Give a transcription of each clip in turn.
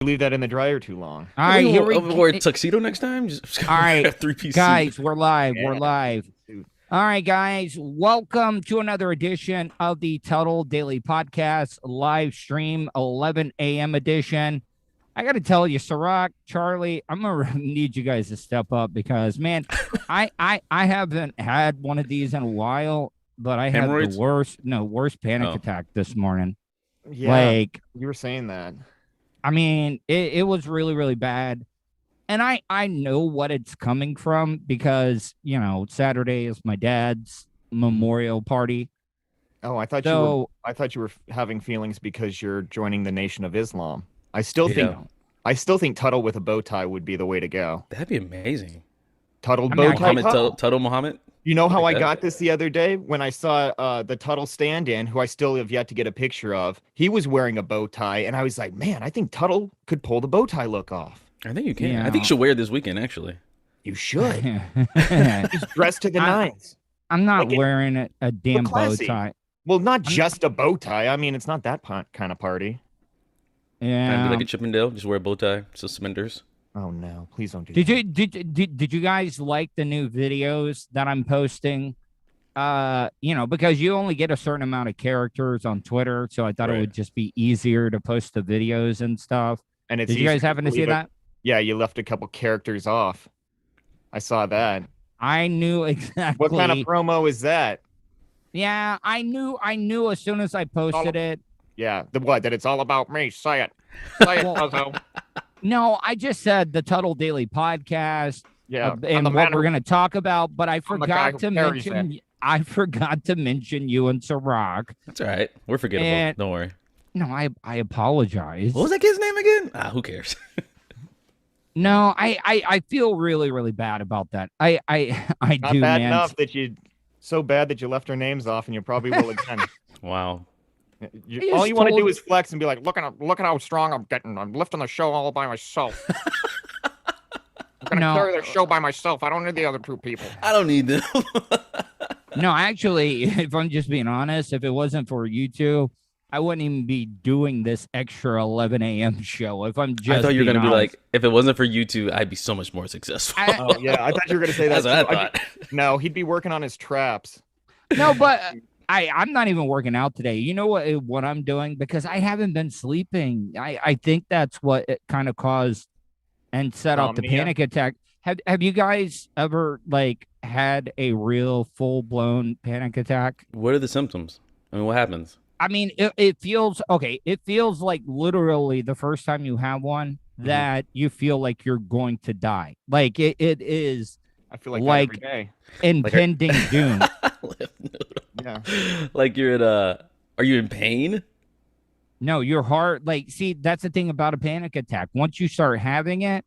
leave that in the dryer too long. All right, here we wear a tuxedo next time. Just all right, three-piece guys, suit. we're live. Yeah. We're live. All right, guys, welcome to another edition of the Tuddle Daily Podcast, Livestream 11am edition. I got to tell you, Ciroc, Charlie, I'm going to need you guys to step up because, man, I haven't had one of these in a while, but I had Hemorrhoids? the worst panic attack this morning. Yeah, Like, you were saying that. I mean, it was really, really bad. And I know what it's coming from because, you know, Saturday is my dad's memorial party. Oh, I thought you were having feelings because you're joining the Nation of Islam. I still think Tuddle with a bow tie would be the way to go. That'd be amazing. Tuddle bow tie. Tuddle Muhammad. You know how Like I that? got this the other day when I saw the Tuddle stand-in, who I still have yet to get a picture of. He was wearing a bow tie, and I was like, man, I think Tuddle could pull the bow tie look off. I think you can. Yeah. I think you should wear it this weekend, actually. You should. I'm He's dressed to the nines. not Like wearing a damn bow classy. tie. Well, not just a bow tie. I mean, it's not that kind of party. Kind Yeah. of be like a Chippendale. Just wear a bow tie, suspenders. Oh no! Please don't do Did that. you did you guys like the new videos that I'm posting? You know, because you only get a certain amount of characters on Twitter, so I thought it Right. would just be easier to post the videos and stuff. And it's Did you guys easier happen to see believe it. that? Yeah, you left a couple characters off. I saw that. I knew exactly. What kind of promo is that? Yeah, I knew as soon as I posted it. Yeah, that it's all about me. Say it. Say it, Well, Buzzo. No, I just said the Tuddle Daily Podcast Yeah, and what we're going to talk about, but I I'm the guy forgot who to carries mention. I forgot to mention you and Ciroc. That's all right. We're forgettable. And- Don't worry. No, I apologize. What was that kid's name again? Who cares? No, I feel really, really bad about that. I Not do, bad man. enough that so bad that you left our names off, and you probably will again. Wow. All you want to told- do is flex and be like, look at how strong I'm getting. I'm lifting the show all by myself. I'm gonna carry the show by myself. I don't need the other two people. I don't need them. No, actually, if I'm just being honest, if it wasn't for you two, I wouldn't even be doing this extra 11 a.m. show. If I'm just I thought you were being gonna be honest. like, if it wasn't for you two, I'd be so much more successful. Oh yeah, I thought you were gonna say that. That's what too. I thought. No, he'd be working on his traps. No, but I'm not even working out today. You know what I'm doing? Because I haven't been sleeping. I think that's what it kind of caused and set off the Insomnia? panic attack. Have you guys ever like had a real full blown panic attack? What are the symptoms? I mean, what happens? I mean, it feels okay. It feels like literally the first time you have one that you feel like you're going to die. Like it is I feel like that every day. impending doom. Yeah. Like you're at are you in pain? No, your heart, like, see, that's the thing about a panic attack. Once you start having it,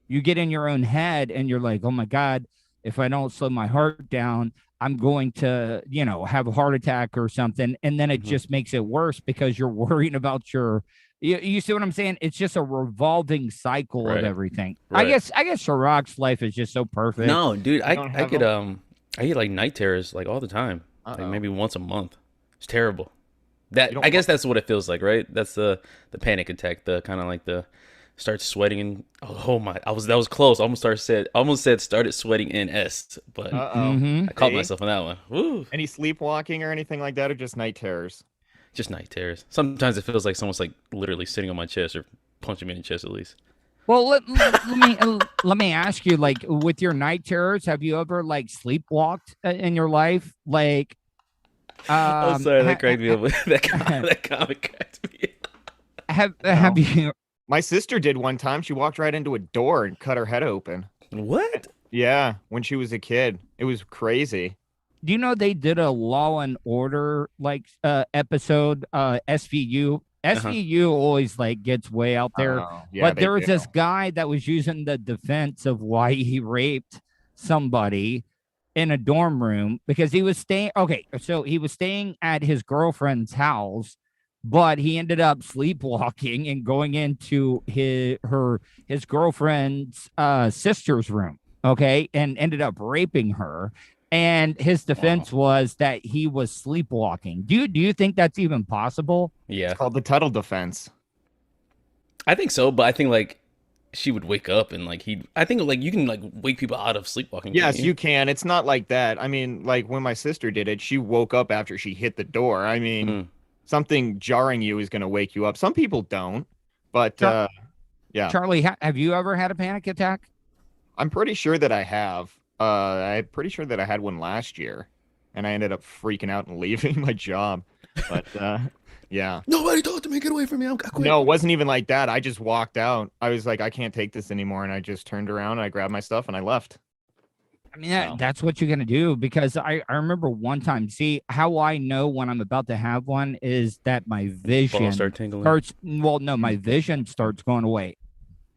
you get in your own head and you're like, oh my God, if I don't slow my heart down, I'm going to, you know, have a heart attack or something. And then it just makes it worse because you're worrying about you see what I'm saying? It's just a revolving cycle Right. of everything. Right. I guess Ciroc's life is just so perfect. No, dude, I don't have get I get like night terrors like all the time. Like maybe once a month. It's terrible. That don't I guess that's what it feels like, right? That's the panic attack, the kind of like the start sweating and oh my, that was close. I almost said started sweating in S, but I caught myself on that one. Woo. Any sleepwalking or anything like that, or just night terrors? Just night terrors. Sometimes it feels like someone's like literally sitting on my chest or punching me in the chest at least. Well, let me ask you, like, with your night terrors, have you ever like sleepwalked in your life? Like, I'm sorry, that cracked me up. That comic cracked me up. Have you? My sister did one time. She walked right into a door and cut her head open. What? Yeah, when she was a kid. It was crazy. Do you know they did a Law and Order like episode SVU? SVU always like gets way out there. Yeah, but they there was do. this guy that was using the defense of why he raped somebody in a dorm room because he was staying. Okay, so he was staying at his girlfriend's house, but he ended up sleepwalking and going into his girlfriend's sister's room. Okay, and ended up raping her. And his defense was that he was sleepwalking. Do you think that's even possible? Yeah. It's called the Tuddle defense. I think so, but I think like she would wake up and like I think like you can like wake people out of sleepwalking. Yes, you can. It's not like that. I mean, like when my sister did it, she woke up after she hit the door. I mean, something jarring you is going to wake you up. Some people don't, but yeah. Charlie, have you ever had a panic attack? I'm pretty sure that I have. I'm pretty sure that I had one last year, and I ended up freaking out and leaving my job. But yeah. Nobody talk to me. Get away from me. I quit. No, it wasn't even like that. I just walked out. I was like, I can't take this anymore, and I just turned around and I grabbed my stuff and I left. I mean, that's what you're going to do, because I remember one time, see, how I know when I'm about to have one is that my vision starts, well, no, my vision starts going away.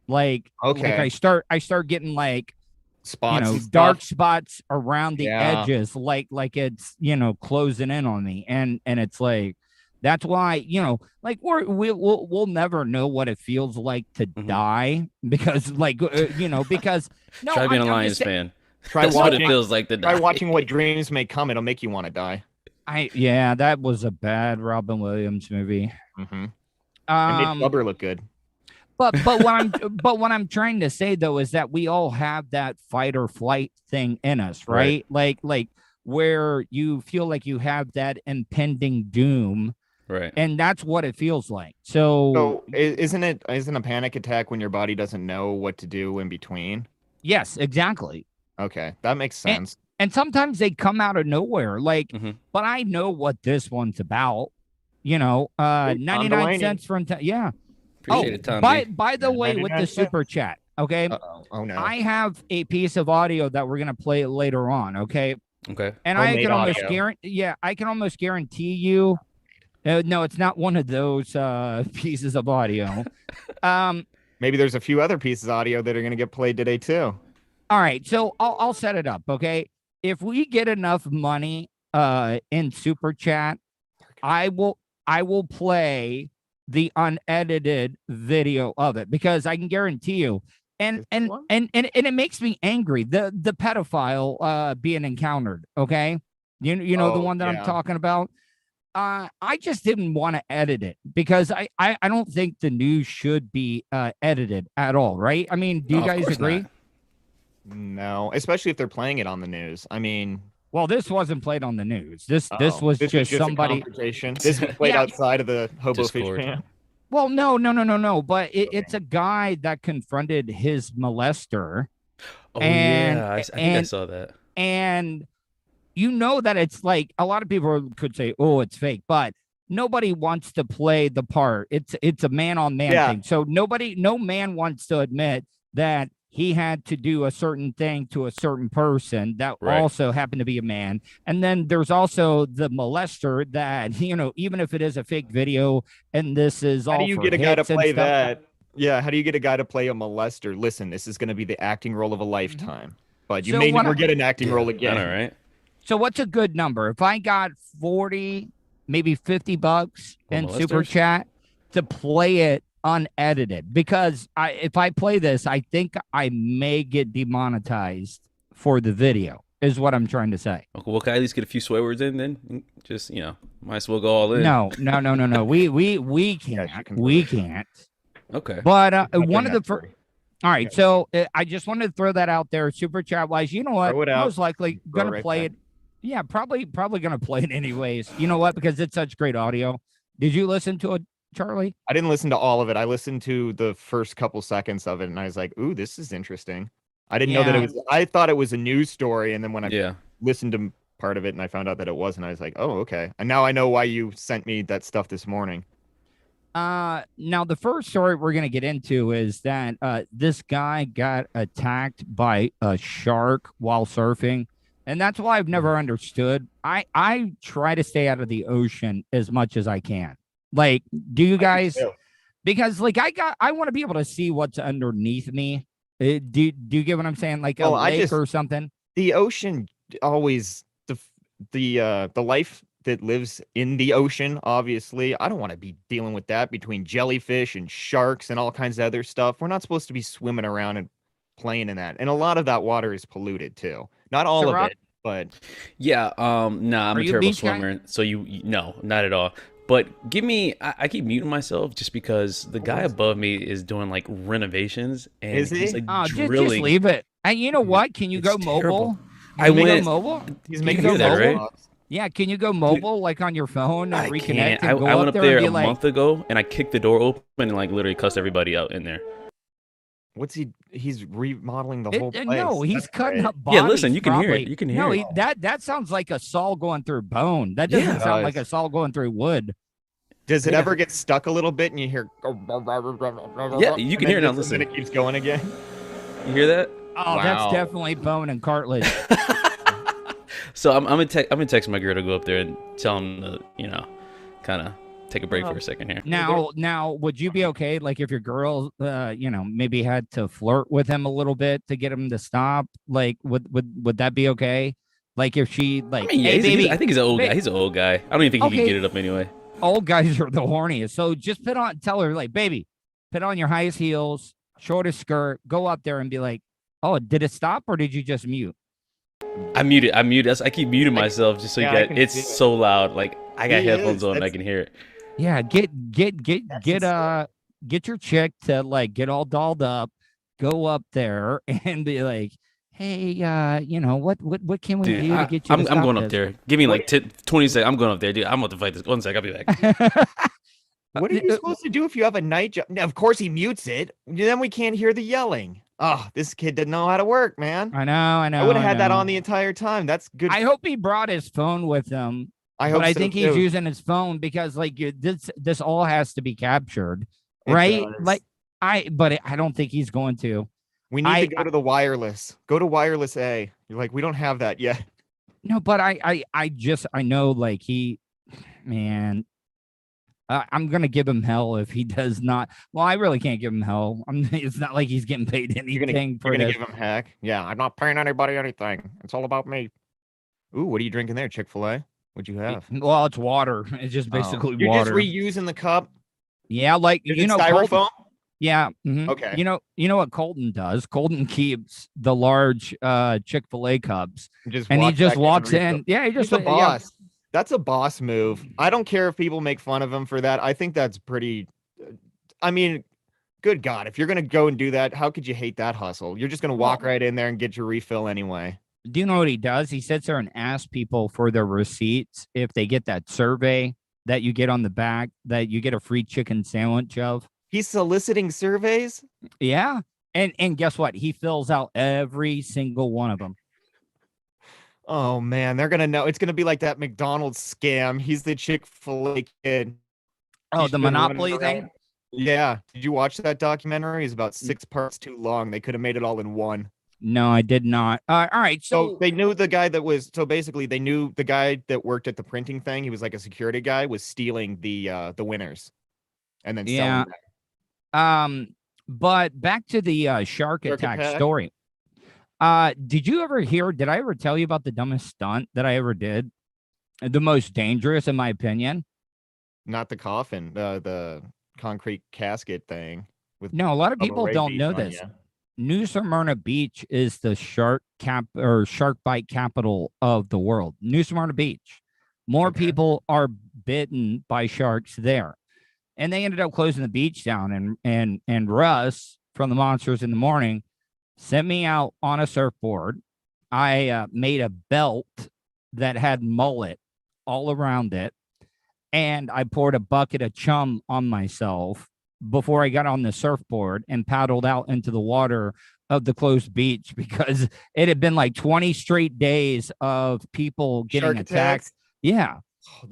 Like, okay. Like I start getting like spots, dark spots around the edges, like it's, closing in on me. And it's like, that's why, like we'll never know what it feels like to die, because because no, try being a Lions fan. Try watching what it feels like to die. Try watching What Dreams May Come. It'll make you want to die. That was a bad Robin Williams movie. Mm-hmm. It made Flubber look good. But what I'm trying to say though is that we all have that fight or flight thing in us, right? Like where you feel like you have that impending doom. Right. And that's what it feels like. So isn't a panic attack when your body doesn't know what to do in between? Yes, exactly. Okay, that makes sense. And sometimes they come out of nowhere. Like, but I know what this one's about. 99 cents from yeah. Appreciate it, Tom. By the way, with the super chat, okay? Oh no. I have a piece of audio that we're gonna play later on, okay? Okay. And I can almost guarantee you. No, it's not one of those pieces of audio. Maybe there's a few other pieces of audio that are going to get played today too. All right, so I'll set it up, okay? If we get enough money in super chat, I will play the unedited video of it, because I can guarantee you, and it makes me angry, the pedophile being encountered, okay? You know the one that I'm talking about. I just didn't want to edit it, because I don't think the news should be edited at all, right? I mean, do you guys agree? Not. No, especially if they're playing it on the news. I mean, well, this wasn't played on the news. This was just somebody. This was played outside of the Hobo Fish Camp. Well, no. But it's a guy that confronted his molester. Oh, yeah, I think I saw that. And that it's like, a lot of people could say, "Oh, it's fake," but nobody wants to play the part. It's a man-on-man thing. So no man wants to admit that he had to do a certain thing to a certain person that also happened to be a man. And then there's also the molester that, even if it is a fake video and this is all. How do you get a guy to play that? Yeah, how do you get a guy to play a molester? Listen, this is going to be the acting role of a lifetime, but you may never get an acting role again. All right. So what's a good number? If I got 40, maybe $50 in super chat to play it unedited, because if I play this, I think I may get demonetized for the video, is what I'm trying to say. Okay, well, can I at least get a few swear words in then? Just, might as well go all in. No. We can't. We can't. Okay. But one of the first. All right, so I just wanted to throw that out there, super chat wise. You know what? Most likely gonna play it. Yeah, probably gonna play it anyways. You know what? Because it's such great audio. Did you listen to it, Charlie? I didn't listen to all of it. I listened to the first couple seconds of it, and I was like, "Ooh, this is interesting." I didn't know that it was. I thought it was a news story, and then when I listened to part of it, and I found out that it wasn't, I was like, "Oh, okay." And now I know why you sent me that stuff this morning. Now the first story we're gonna get into is that this guy got attacked by a shark while surfing. And that's why I've never understood. I try to stay out of the ocean as much as I can. Like, do you guys? Because like I want to be able to see what's underneath me. Do you get what I'm saying? Like a lake or something. The ocean always the life that lives in the ocean. Obviously, I don't want to be dealing with that between jellyfish and sharks and all kinds of other stuff. We're not supposed to be swimming around and playing in that. And a lot of that water is polluted too. Not all of it, but I'm a terrible swimmer. So no, not at all. But give me, I keep muting myself just because the guy above me is doing like renovations and Is he? he's like Just drilling. leave it. And you know what? Can you go mobile? I went. Go mobile. He's Can making you hear that, right? Yeah, can you go mobile like on your phone and I reconnect can't. and go I went up there there and be a like, month ago and I kicked the door open and like literally cussed everybody out in there. What's he? He's remodeling the whole place. No, he's That's cutting great. up bodies. Yeah, listen, you can hear probably. it. You can hear it. That sounds like a saw going through bone. That doesn't Yeah, it sound like does. a saw going through wood. Does it Yeah. ever get stuck a little bit and you hear? Yeah, you can hear it now. Listen, it keeps going again. You hear that? Oh, that's Wow. definitely bone and cartilage. So I'm gonna text my girl to go up there and tell him to, kind of take a break for a second here. Now, would you be okay? Like if your girl, maybe had to flirt with him a little bit to get him to stop. Like, would that be okay? Like if she like, I mean, yeah, hey, baby, I think he's an old guy. He's an old guy. I don't even think he can get it up anyway. Old guys are the horniest. So just tell her like, baby, put on your highest heels, shortest skirt, go up there and be like, oh, did it stop or did you just mute? I muted. I keep muting myself just so it's so loud. Like I got headphones on and I can hear it. Yeah, get your chick to like get all dolled up, go up there and be like, hey, what can we do to get you? I'm going up there. Give me like 20 seconds. I'm going up there, dude. I'm about to fight this. 1 sec. I'll be back. What are you supposed to do if you have a night job? Of course he mutes it. Then we can't hear the yelling. Oh, this kid didn't know how to work, man. I know. I would have had that on the entire time. That's good. I hope he brought his phone with him. I think he's using his phone because like this all has to be captured, right? Like I don't think he's going to. We need to go to the wireless. Go to wireless A. You're like, we don't have that yet. No, but I know like man. I'm gonna give him hell if he does not. Well, I really can't give him hell. It's not like he's getting paid anything. You're gonna give him heck. Yeah, I'm not paying anybody anything. It's all about me. Ooh, what are you drinking there? Chick-fil-A? What'd you have? Well, it's water. It's just basically You're water. You're just reusing the cup. Yeah, like styrofoam. Colton, yeah. Mm-hmm. Okay. You know what Colton does? Colton keeps the large Chick-fil-A cups, and he just walks in. Yeah, he's a boss. Yeah. That's a boss move. I don't care if people make fun of him for that. I think that's pretty. I mean, good God, if you're gonna go and do that, how could you hate that hustle? You're just gonna walk right in there and get your refill anyway. Do you know what he does? He sits there and asks people for their receipts if they get that survey that you get on the back that you get a free chicken sandwich of. He's soliciting surveys? Yeah. And guess what? He fills out every single one of them. Oh man, they're gonna know. It's gonna be like that McDonald's scam. He's the Chick-fil-A kid. Oh, the Monopoly thing? Yeah. Did you watch that documentary? It's about 6 parts too long. They could have made it all in one. No, I did not. All right. So they knew the guy that was basically they knew the guy that worked at the printing thing. He was like a security guy, was stealing the winners and then selling them. But back to the shark attack story. Did I ever tell you about the dumbest stunt that I ever did? The most dangerous, in my opinion. Not the coffin, the concrete casket thing. No, a lot of people don't know this. New Smyrna Beach is the shark bite capital of the world. New Smyrna Beach. More people are bitten by sharks there. And they ended up closing the beach down. And Russ from the Monsters in the Morning sent me out on a surfboard. I made a belt that had mullet all around it. And I poured a bucket of chum on myself before I got on the surfboard and paddled out into the water of the closed beach because it had been like 20 straight days of people getting attacked. Yeah.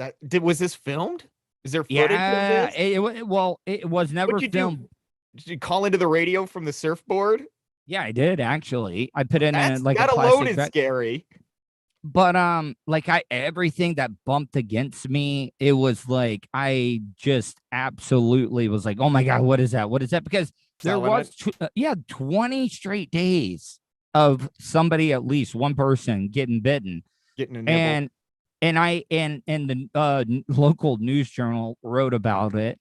Oh, was this filmed? Is there footage of this? It was never filmed. Did you call into the radio from the surfboard? Yeah, I did actually. I put in that a alone is scary. But everything that bumped against me, it was like I just absolutely was like, oh my God, what is that? What is that? Because there was 20 straight days of somebody, at least one person, getting bitten. Getting a nibble. And the local news journal wrote about it.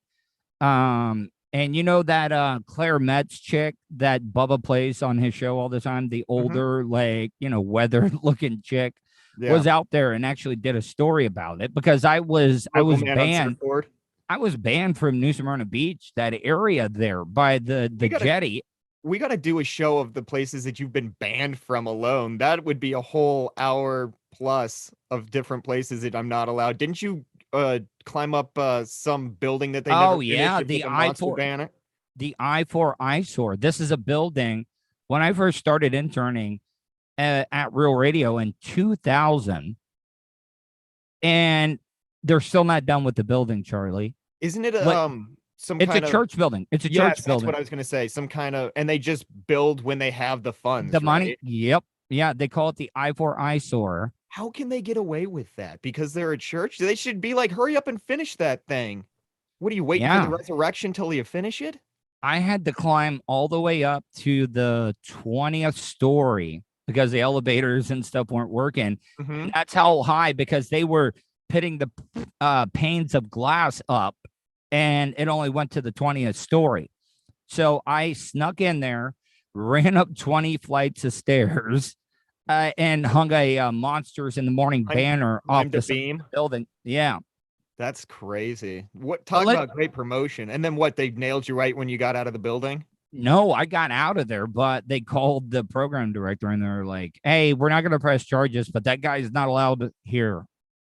And you know that Claire Metz chick that Bubba plays on his show all the time, the older, weathered looking chick. was out there and actually did a story about it because I was banned. I was banned from New Smyrna Beach, that area there by the jetty. We got to do a show of the places that you've been banned from alone. That would be a whole hour plus of different places that I'm not allowed. Didn't you climb up some building that they never finished the I-4 the I-4 eyesore. This is a building. When I first started interning at Real Radio in 2000, and they're still not done with the building, Charlie. Isn't it it's a church building. It's a church building. That's what I was going to say. Some kind of, and they just build when they have the funds. The money. Yep. Yeah. They call it the I-4 eyesore. How can they get away with that? Because they're a church? They should be like, hurry up and finish that thing. What are you waiting for the resurrection till you finish it? I had to climb all the way up to the 20th story because the elevators and stuff weren't working. Mm-hmm. That's how high, because they were pitting the panes of glass up, and it only went to the 20th story. So I snuck in there, ran up 20 flights of stairs, and hung a Monsters in the Morning banner off the beam building. Yeah. That's crazy. Talk about great promotion. And then they nailed you right when you got out of the building? No, I got out of there, but they called the program director and they're like, hey, we're not going to press charges, but that guy's not allowed here.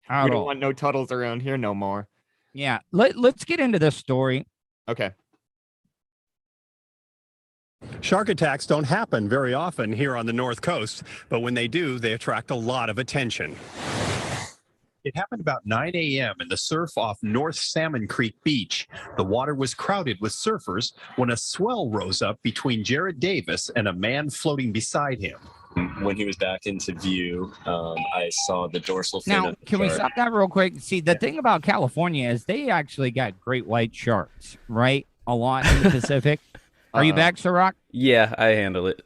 We don't want no Tuddles around here no more. Yeah. Let's get into this story. Okay. Shark attacks don't happen very often here on the North Coast, but when they do, they attract a lot of attention. It happened about 9 a.m. in the surf off North Salmon Creek Beach. The water was crowded with surfers when a swell rose up between Jared Davis and a man floating beside him. When he was back into view, I saw the dorsal fin. Now, can we stop that real quick? See, the thing about California is they actually got great white sharks, right? A lot in the Pacific. Are you back, Ciroc? Yeah, I handle it.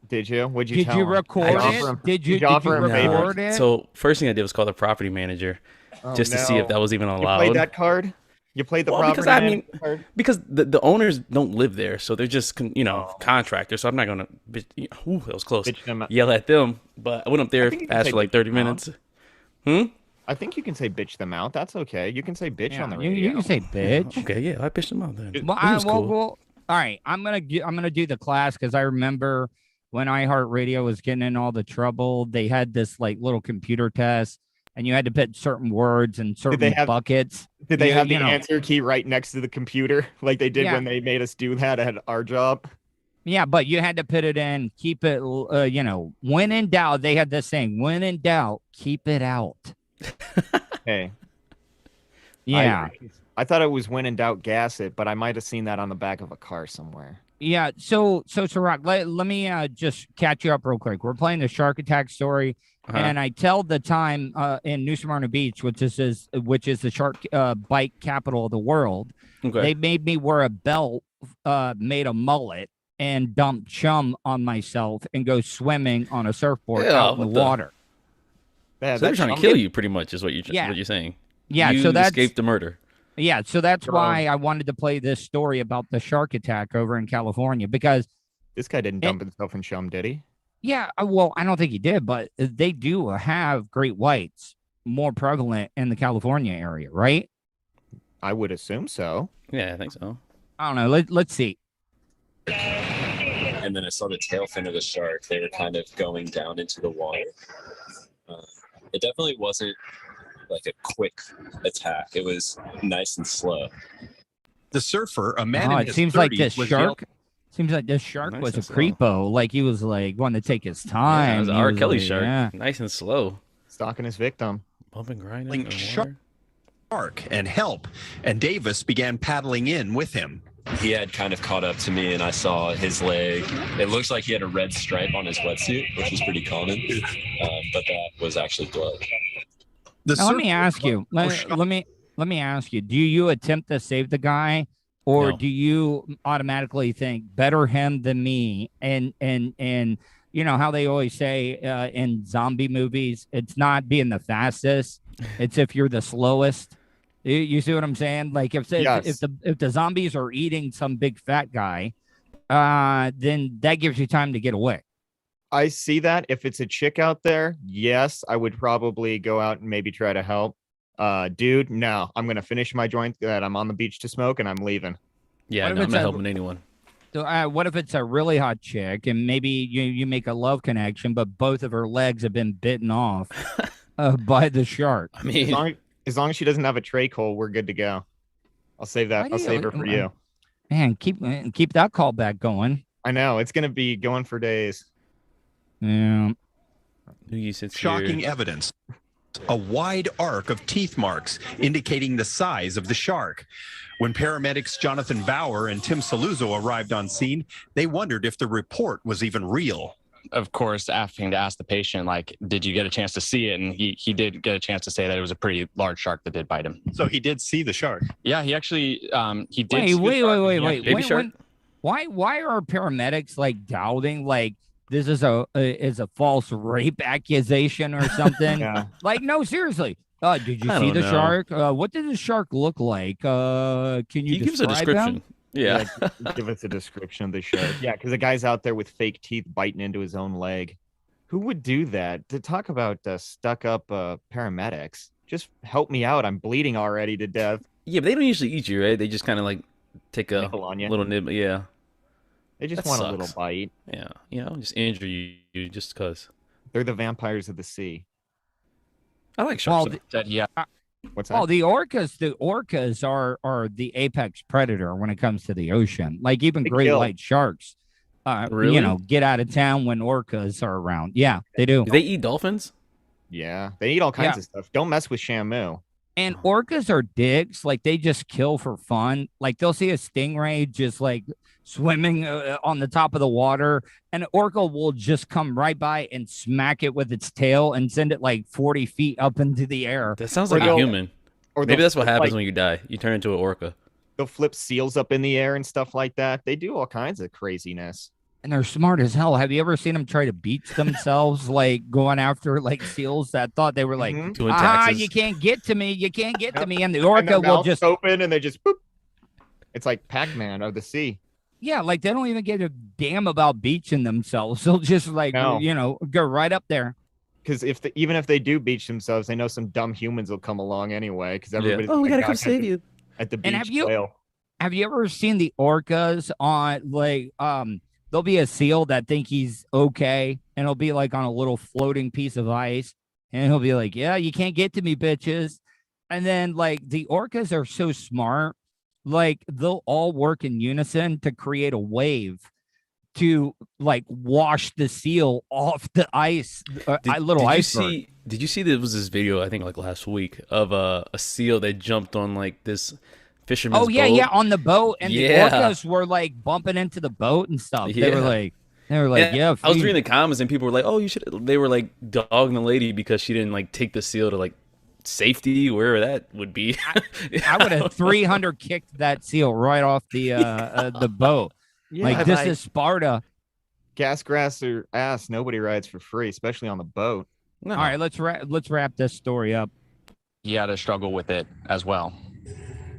Did you? What'd you tell him? Did you record it? Did you record it? So first thing I did was call the property manager just to see if that was even allowed. You played that card? You played the property manager card? Because the owners don't live there, so they're just contractors. So I'm not gonna that was close. Yell at them, but I went up there, asked for like 30 minutes. I think you can say bitch them out. That's okay. You can say bitch on the radio. You can say bitch. Okay, yeah, I bitched them out then. Well, all right, I'm gonna do the class because I remember when iHeartRadio was getting in all the trouble. They had this like little computer test, and you had to put certain words and certain buckets. Did they have the answer key right next to the computer, like they did when they made us do that at our job? Yeah, but you had to put it in, keep it. When in doubt, they had this saying: when in doubt, keep it out. Hey. Yeah. I thought it was when in doubt, gas it, but I might have seen that on the back of a car somewhere. Yeah. So Ciroc, let me just catch you up real quick. We're playing the shark attack story, and I tell the time in New Smyrna Beach, which is the shark bite capital of the world. Okay. They made me wear a belt made a mullet and dump chum on myself and go swimming on a surfboard out in the water. So they're trying to kill you, pretty much, is what you're saying. Yeah. You escaped the murder. Yeah, so that's why I wanted to play this story about the shark attack over in California, because this guy didn't dump himself in chum, did he? Yeah, well, I don't think he did, but they do have great whites more prevalent in the California area, right? I would assume so. Yeah, I think so. I don't know. Let's see. And then I saw the tail fin of the shark. They were kind of going down into the water. It definitely wasn't like a quick attack. It was nice and slow. The surfer, a man in his 30s, seems like this shark was a creepo. Like he was like wanting to take his time. Yeah, it was R. Kelly shark. Yeah. Nice and slow. Stalking his victim. Bumping, grinding. Shark and help. And Davis began paddling in with him. He had kind of caught up to me, and I saw his leg. It looks like he had a red stripe on his wetsuit, which was pretty common, but that was actually blood. Now, let me ask you. Let me ask you. Do you attempt to save the guy, or do you automatically think better him than me? And you know how they always say in zombie movies, it's not being the fastest; it's if you're the slowest. You see what I'm saying? Like if the zombies are eating some big fat guy, then that gives you time to get away. I see that. If it's a chick out there, yes, I would probably go out and maybe try to help. Dude, no, I'm gonna finish my joint that I'm on the beach to smoke, and I'm leaving. Yeah, no, I'm not helping anyone. So, what if it's a really hot chick and maybe you make a love connection, but both of her legs have been bitten off by the shark? I mean, as long as she doesn't have a trach hole, we're good to go. I'll save that. I'll save her for you. Man, keep that callback going. I know it's gonna be going for days. Yeah. Shocking evidence. A wide arc of teeth marks indicating the size of the shark. When paramedics Jonathan Bauer and Tim Saluzzo arrived on scene, they wondered if the report was even real. Of course, having to ask the patient, like, did you get a chance to see it? And he did get a chance to say that it was a pretty large shark that did bite him. So he did see the shark? Yeah, he actually, he did. Wait. Baby shark? Why are paramedics, like, doubting, like, this is a false rape accusation or something? Yeah. Like, no, seriously. Did you see the shark? What did the shark look like? Can you give us a description? Him? Yeah. Give us a description of the shark. Yeah, because the guy's out there with fake teeth biting into his own leg. Who would do that? To talk about stuck-up paramedics. Just help me out. I'm bleeding already to death. Yeah, but they don't usually eat you, right? They just kind of like take a little nib. Yeah. They just want a little bite. Yeah, just injure you just because. They're the vampires of the sea. I like sharks. What's that? The orcas are the apex predator when it comes to the ocean. Like even great white sharks, really? Get out of town when orcas are around. Yeah, they do. Do they eat dolphins? Yeah, they eat all kinds of stuff. Don't mess with Shamu. And orcas are dicks. Like they just kill for fun. Like they'll see a stingray just like swimming on the top of the water, and an orca will just come right by and smack it with its tail and send it like 40 feet up into the air. That sounds like a human. Or maybe that's what happens when you die. You turn into an orca. They'll flip seals up in the air and stuff like that. They do all kinds of craziness. And they're smart as hell. Have you ever seen them try to beach themselves, like going after like seals that thought they were like, you can't get to me. You can't get to me. And the orca will just open and they just boop. It's like Pac-Man of the sea. Yeah, like they don't even give a damn about beaching themselves. They'll just like, go right up there. Because even if they do beach themselves, they know some dumb humans will come along anyway. Because everybody's we gotta come save you at the beach. And have you ever seen the orcas on like there'll be a seal that think he's okay, and he'll be like on a little floating piece of ice, and he'll be like, "Yeah, you can't get to me, bitches." And then like the orcas are so smart. Like they'll all work in unison to create a wave to like wash the seal off the ice. Iceberg. Did you see there was this video, I think like last week, of a seal that jumped on like this fisherman's boat? On the boat, and the orcas were like bumping into the boat and stuff. They were like, I was reading the comments and people were like, "Oh, you should." They were like dogging the lady because she didn't like take the seal to like safety, wherever that would be. I would have 300 kicked that seal right off the boat. Yeah, this is Sparta. Gas, grass, or ass. Nobody rides for free, especially on the boat. No. All right, let's wrap this story up. He had to struggle with it as well.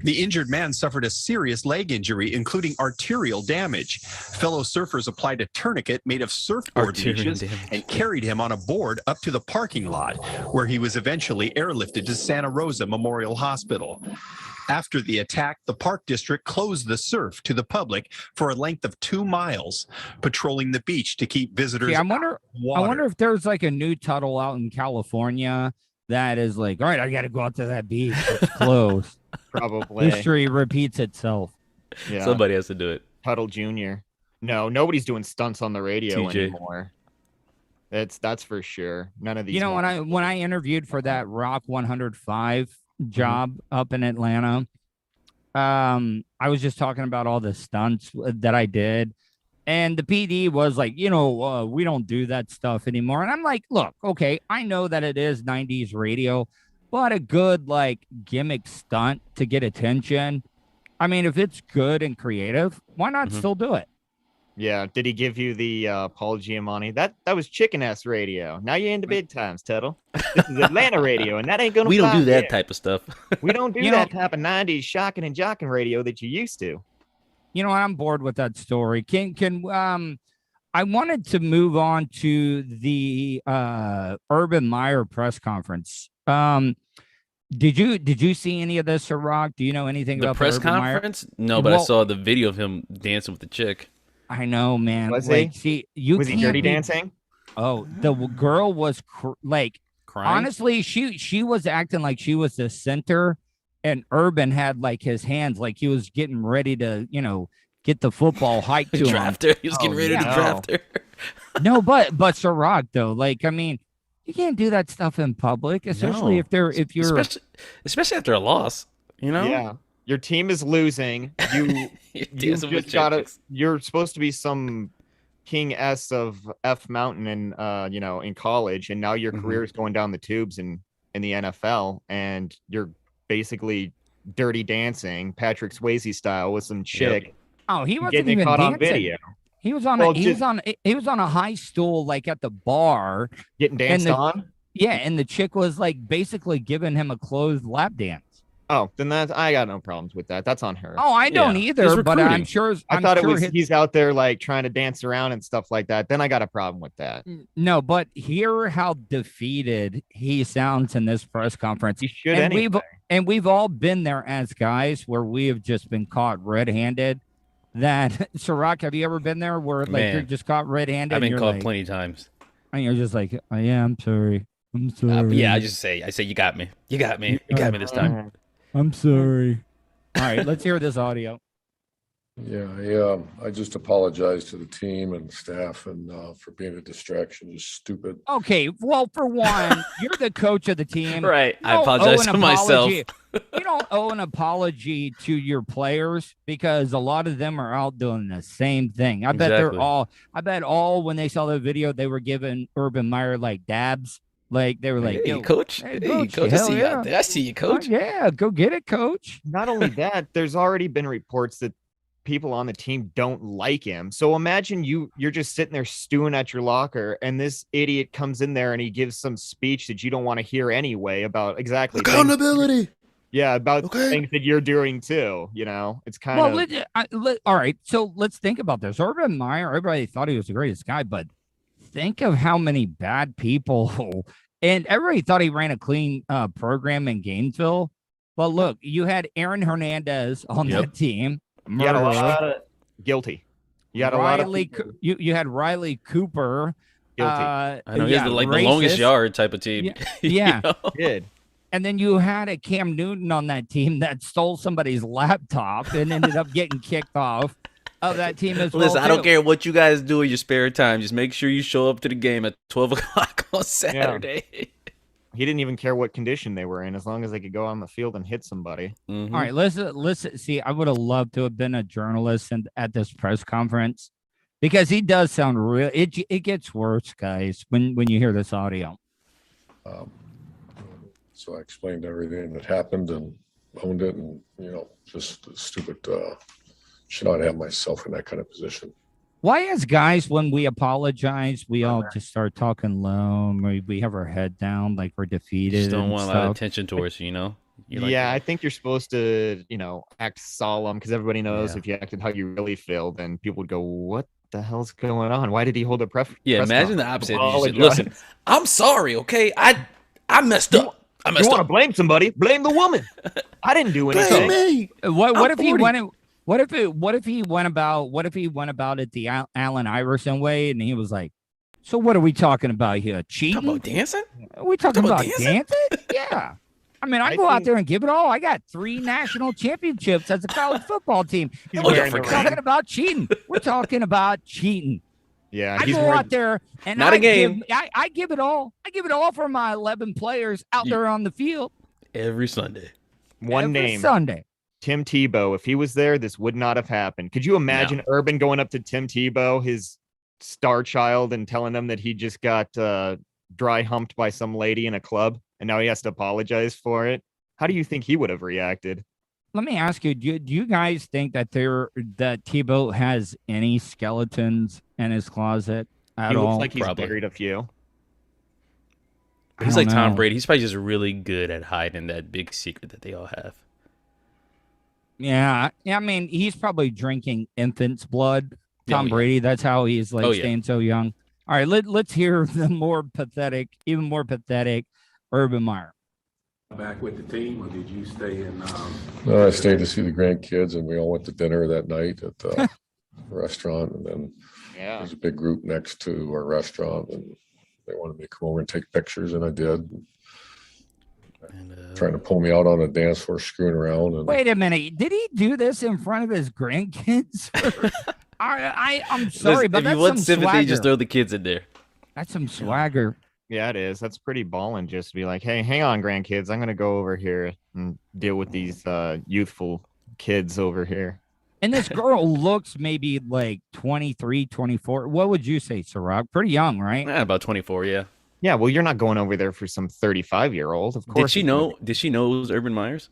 The injured man suffered a serious leg injury, including arterial damage. Fellow surfers applied a tourniquet made of surfboard leashes and carried him on a board up to the parking lot, where he was eventually airlifted to Santa Rosa Memorial Hospital. After the attack, the park district closed the surf to the public for a length of 2 miles, patrolling the beach to keep visitors out of water. I wonder if there's like a new Tuddle out in California that is like, all right, I got to go out to that beach. It's closed. Probably. History repeats itself. Yeah. Somebody has to do it. Tuddle Jr. No, nobody's doing stunts on the radio anymore. That's for sure. None of these. When I interviewed for that Rock 105 job up in Atlanta, I was just talking about all the stunts that I did. And the PD was like, we don't do that stuff anymore. And I'm like, look, okay, I know that it is 90s radio, but a good like gimmick stunt to get attention. I mean, if it's good and creative, why not still do it? Yeah. Did he give you the Paul Giamatti? That was chicken ass radio. Now you're into big times, Tuddle. This is Atlanta radio, and that ain't gonna. We don't do that type of stuff. We don't do that type of 90s shocking and jocking radio that you used to. You know what? I'm bored with that story. I wanted to move on to the Urban Meyer press conference. Did you see any of this, Sir Rock? Do you know anything The about press the Urban conference? Meyer? No, but I saw the video of him dancing with the chick. I know, man. Was like, he? see, you Was he can't dirty be- dancing? Oh, the girl was like, Crying? honestly, she was acting like she was the center, and Urban had like his hands like he was getting ready to, get the football hiked to him. Draft her. He was getting ready to draft her. No, but Ciroc though, like, I mean, you can't do that stuff in public, especially No. if you're especially after a loss. Yeah. Your team is losing. You dancing with just gotta. chicks. You're supposed to be some King S of F Mountain in college, and now your career is going down the tubes in the NFL, and you're basically dirty dancing Patrick Swayze style with some chick. Oh, he wasn't getting even caught dancing. on video. He was on he was on a high stool like at the bar getting danced on. Yeah, and the chick was like basically giving him a closed lap dance. Oh, then I got no problems with that. That's on her. Oh, I don't either, but I'm sure. I thought it was he's out there like trying to dance around and stuff like that. Then I got a problem with that. No, but hear how defeated he sounds in this press conference. He should anyway. We've all been there as guys where we have just been caught red-handed. That Ciroc, have you ever been there where like you're just caught red-handed? I've been caught like, plenty of times. And you're just like, oh, yeah, I'm sorry. I'm sorry. I say you got me. You got me this time. I'm sorry. All right, let's hear this audio. Yeah, I just apologize to the team and staff and for being a distraction. Just stupid. Okay, well, for one, you're the coach of the team. Right. I apologize to myself. You don't owe an apology to your players because a lot of them are out doing the same thing. I bet all when they saw the video, they were giving Urban Meyer like dabs. Like they were like, hey, coach, I see you out there. I see you, coach. Oh, yeah, go get it, coach. Not only that, there's already been reports that people on the team don't like him. So imagine you're just sitting there stewing at your locker, and this idiot comes in there and he gives some speech that you don't want to hear anyway about exactly accountability. About things that you're doing too. It's kind of all right. So let's think about this. Urban Meyer, everybody thought he was the greatest guy, but think of how many bad people, and everybody thought he ran a clean program in Gainesville. But look, you had Aaron Hernandez on that team. You had a lot of guilty. You had you had Riley Cooper. Guilty. I know he has the longest yard type of team. Yeah. Did. And then you had a Cam Newton on that team that stole somebody's laptop and ended up getting kicked off of that team as well. Listen, I don't care what you guys do in your spare time. Just make sure you show up to the game at 12 o'clock on Saturday. Yeah. He didn't even care what condition they were in, as long as they could go on the field and hit somebody. Mm-hmm. All right, listen. See, I would have loved to have been a journalist at this press conference because he does sound real. It gets worse, guys, when you hear this audio. So I explained everything that happened and owned it, and just stupid. Should not have myself in that kind of position. Why, as guys, when we apologize, we all just start talking low, and we have our head down like we're defeated? Just don't want a lot of attention towards you. I think you're supposed to, act solemn because everybody knows if you acted how you really feel, then people would go, "What the hell's going on? Why did he hold a press?" Imagine the opposite. Listen, I'm sorry. Okay, I messed up. I messed up. You want to blame somebody? Blame the woman. I didn't do anything. Blame me. What if he went? What if he went about it the Allen Iverson way, and he was like, "So what are we talking about here? Cheating? Talking about dancing? Are we talking about dancing? Yeah. I mean, I go out there and give it all. I got 3 national championships as a college football team. And we're talking about cheating. We're talking about cheating. Yeah, I go out there and not a game. I give it all. I give it all for my 11 players out there on the field every Sunday. One name. Sunday. Tim Tebow. If he was there, this would not have happened. Could you imagine Urban going up to Tim Tebow, his star child, and telling him that he just got dry humped by some lady in a club, and now he has to apologize for it? How do you think he would have reacted? Let me ask you: do you guys think that Tebow has any skeletons in his closet at all? He looks like he's buried a few. He's like Tom Brady. He's probably just really good at hiding that big secret that they all have. Yeah. I mean, he's probably drinking infant's blood Tom Brady. That's how he's like staying so young. All right, let's hear the even more pathetic Urban Meyer. Back with the team, or did you stay in? No, I stayed to see the grandkids, and we all went to dinner that night at the restaurant. And then there's a big group next to our restaurant, and they wanted me to come over and take pictures, and I did. And, trying to pull me out on a dance floor, screwing around. And wait a minute, did he do this in front of his grandkids? I'm sorry, but if that's you want some sympathy, swagger. just throw the kids in there. That's some swagger. Yeah, it is. That's pretty ballin'. Just to be like, hey, hang on, grandkids. I'm gonna go over here and deal with these youthful kids over here. And this girl looks maybe like 23, 24. What would you say, Ciroc? Pretty young, right? About 24, yeah. Yeah, well, you're not going over there for some 35-year-old. Of course. Did she know it was Urban Meyer's?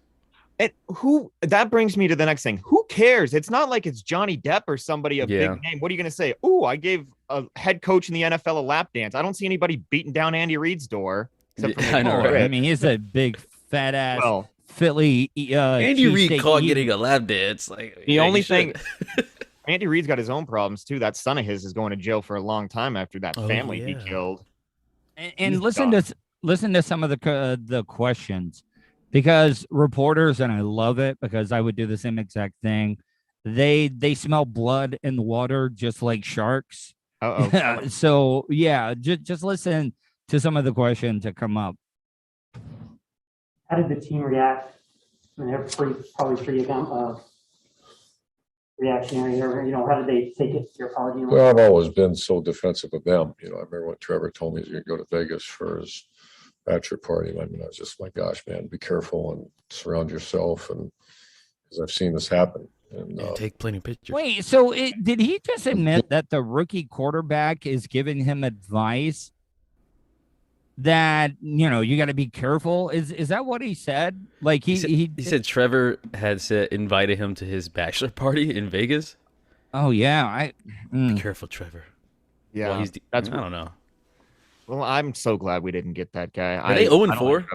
That brings me to the next thing. Who cares? It's not like it's Johnny Depp or somebody big name. What are you going to say? Oh, I gave a head coach in the NFL a lap dance. I don't see anybody beating down Andy Reid's door. I know, right? I mean, he's a big fat ass Philly. Andy Reid caught getting a lap dance. Like the only thing, Andy Reid's got his own problems too. That son of his is going to jail for a long time after that family he killed. And listen to some of the questions. Because reporters, and I love it because I would do the same exact thing. They smell blood in the water just like sharks. So yeah, just listen to some of the questions that come up. How did the team react? I mean, they're probably pretty reactionary, or how did they take it? Your apology? Well, I've always been so defensive of them. I remember when Trevor told me he was going to go to Vegas for his bachelor party. I mean, I was just, my gosh, man, be careful and surround yourself. And because I've seen this happen. And take plenty of pictures. Wait, so did he just admit that the rookie quarterback is giving him advice that, you got to be careful? Is that what he said? Like he said Trevor had invited him to his bachelor party in Vegas. Oh, yeah. Be careful, Trevor. Yeah, well, I don't know. Well, I'm so glad we didn't get that guy. Are they 0-4?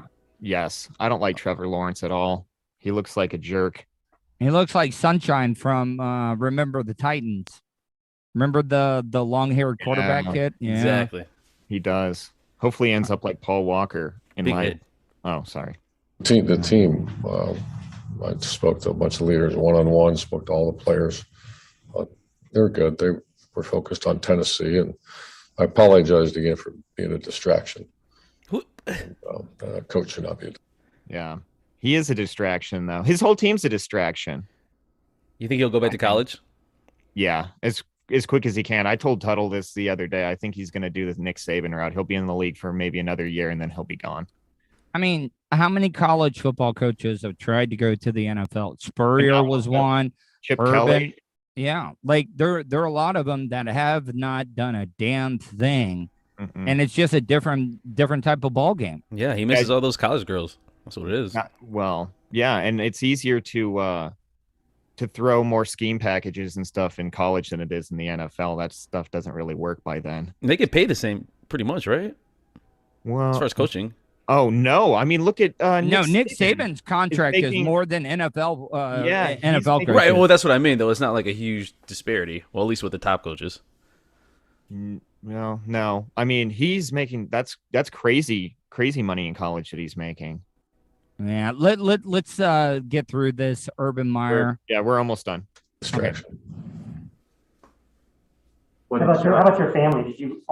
Yes. I don't like Trevor Lawrence at all. He looks like a jerk. He looks like Sunshine from Remember the Titans. Remember the long-haired quarterback kid? Yeah. Exactly. He does. Hopefully he ends up like Paul Walker. Oh, sorry. The team. I spoke to a bunch of leaders one-on-one, spoke to all the players. They're good. They were focused on Tennessee, and I apologized again for being a distraction. Coach should not be. Yeah, he is a distraction, though. His whole team's a distraction. You think he'll go back to college? Yeah, as quick as he can. I told Tuddle this the other day. I think he's going to do the Nick Saban route. He'll be in the league for maybe another year, and then he'll be gone. I mean, how many college football coaches have tried to go to the NFL? Spurrier was one. Chip Urban. Kelly. Yeah, like there are a lot of them that have not done a damn thing, and it's just a different type of ball game. Yeah, he misses all those college girls. That's what it is. Well, yeah, and it's easier to throw more scheme packages and stuff in college than it is in the NFL. That stuff doesn't really work by then. They get paid the same, pretty much, right? Well, as far as coaching. Oh no! I mean, look at Nick Saban's contract is more than NFL. NFL coaches. Right. Well, that's what I mean, though. It's not like a huge disparity. Well, at least with the top coaches. No. I mean, he's making that's crazy money in college that he's making. Yeah. Let's get through this. Urban Meyer. We're almost done. Distraction. How about your family? Did you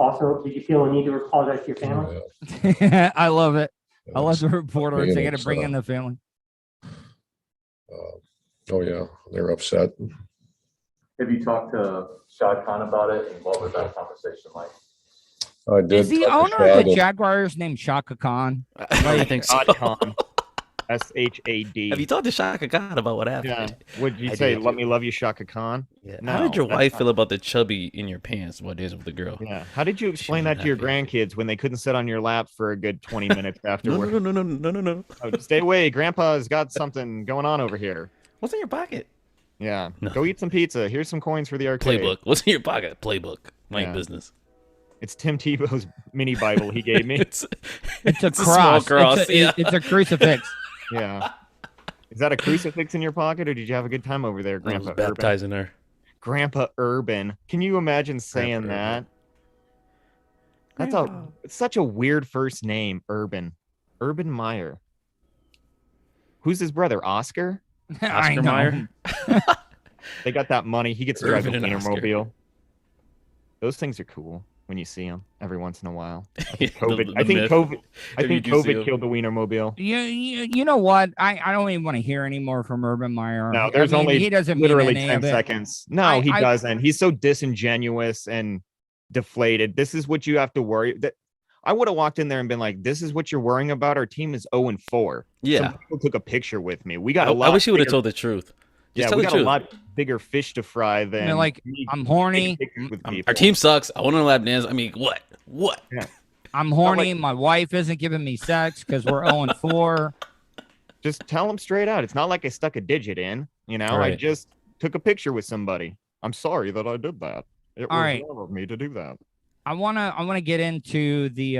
feel a need to apologize to your family? I love it. I love the reporters. They got to bring in the family. Oh yeah, they're upset. Have you talked to Shad Khan about it, and what was that conversation like? I did. Is the owner of the Jaguars named Shaka Khan? I think so. Khan. SHAD. Have you talked to Shaka Khan about what happened? Yeah. Would you say, "Let me love you, Shaka Khan"? Yeah. No, how did your wife feel about the chubby in your pants? What is with the girl? Yeah. How did you explain that to your grandkids when they couldn't sit on your lap for a good 20 minutes afterwards? No. Oh, stay away. Grandpa's got something going on over here. What's in your pocket? Yeah. No. Go eat some pizza. Here's some coins for the arcade. Playbook. What's in your pocket? Playbook. Mind business. It's Tim Tebow's mini Bible he gave me. it's a cross. Small cross. It's a crucifix. Yeah. Is that a crucifix in your pocket, or did you have a good time over there, Grandpa? Baptizing her. Grandpa Urban. Can you imagine saying that? That's it's such a weird first name, Urban. Urban Meyer. Who's his brother? Oscar? Oscar Meyer. They got that money. He gets to drive the Urban and Oscar. Wienermobile. Those things are cool when you see them every once in a while. I think The COVID killed the Wienermobile. You know what? I don't even want to hear anymore from Urban Meyer. No, there's only he doesn't literally mean any 10 of it. seconds. No, he doesn't. He's so disingenuous and deflated. This is what you have to worry. That I would have walked in there and been like, "This is what you're worrying about. Our team is 0-4." Yeah. Some people took a picture with me. We got a I lot. wish you would have told the truth. Just tell we the got truth. a lot bigger fish to fry than like, I'm horny. Our team sucks. I want to lap dance. I mean, what? Yeah. I'm horny. My wife isn't giving me sex because we're 0-4. Just tell them straight out. It's not like I stuck a digit in. You know, I Right. just took a picture with somebody. I'm sorry that I did that. It All was right. wrong of me to do that. I wanna get into the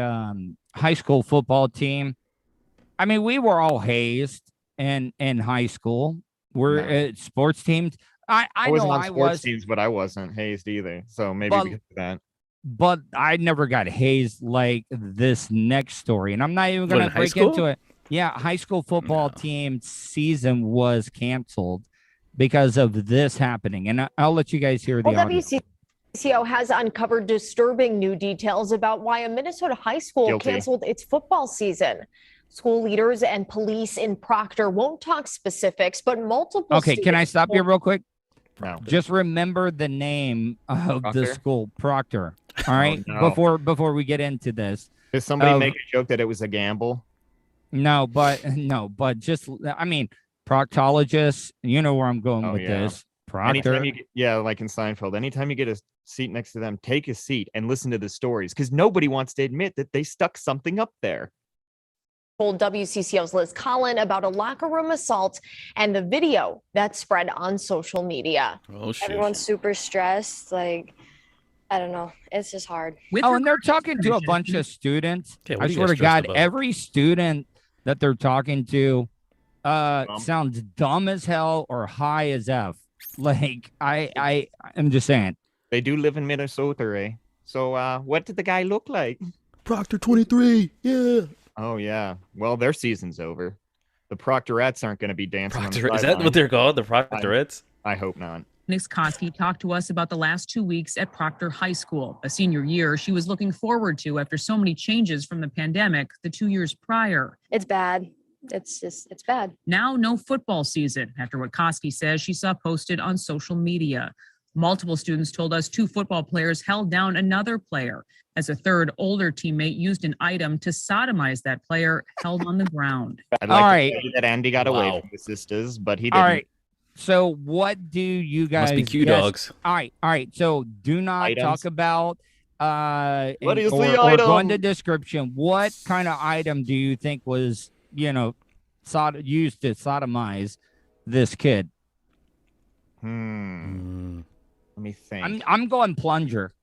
high school football team. I mean, we were all hazed in high school. We're sports teams. I wasn't know on I sports was, teams, but I wasn't hazed either. So maybe But- because of that. but I never got hazed like this next story, and I'm not even What, gonna in high break school? into it. Yeah, high school football team season was canceled because of this happening, and I'll let you guys hear the Well, audio. WCCO has uncovered disturbing new details about why a Minnesota high school Guilty. canceled its football season. School leaders and police in Proctor won't talk specifics, but multiple. Okay, can I stop you real quick? No. Just remember the name of the Proctor? school, Proctor. All right, no. before we get into this. Did somebody Of- make a joke that it was a gamble? No, but just I mean, proctologists. You know where I'm going Oh, with yeah. this. Proctor. Anytime you get, like in Seinfeld, anytime you get a seat next to them, take a seat and listen to the stories because nobody wants to admit that they stuck something up there. Told WCCO's Liz Collin about a locker room assault and the video that spread on social media. Oh, shit. Everyone's super stressed. Like, I don't know. It's just hard. And they're talking to a bunch of students. Okay, what I are you swear guys to God, stressed about? every student that they're talking to sounds dumb as hell or high as F. Like, I'm just saying. They do live in Minnesota, eh? So what did the guy look like? Proctor 23. Yeah. Oh, yeah. Well, their season's over. The Proctorettes aren't going to be dancing on the Is that sideline. what they're called? The Proctorettes? I hope not. Nix Koski talked to us about the last 2 weeks at Proctor High School, a senior year she was looking forward to after so many changes from the pandemic the 2 years prior. It's bad. It's bad. Now, no football season, after what Koski says she saw posted on social media. Multiple students told us 2 football players held down another player as a third older teammate used an item to sodomize that player held on the ground. I'd like All to right. tell you that Andy got away Wow. from the sisters, but he didn't. All right. So what do you guys Must be Q guess- dogs. All right. So do not Items? talk about What is or, the or item? go into description. What kind of item do you think was, used to sodomize this kid? Let me think. I'm going plunger.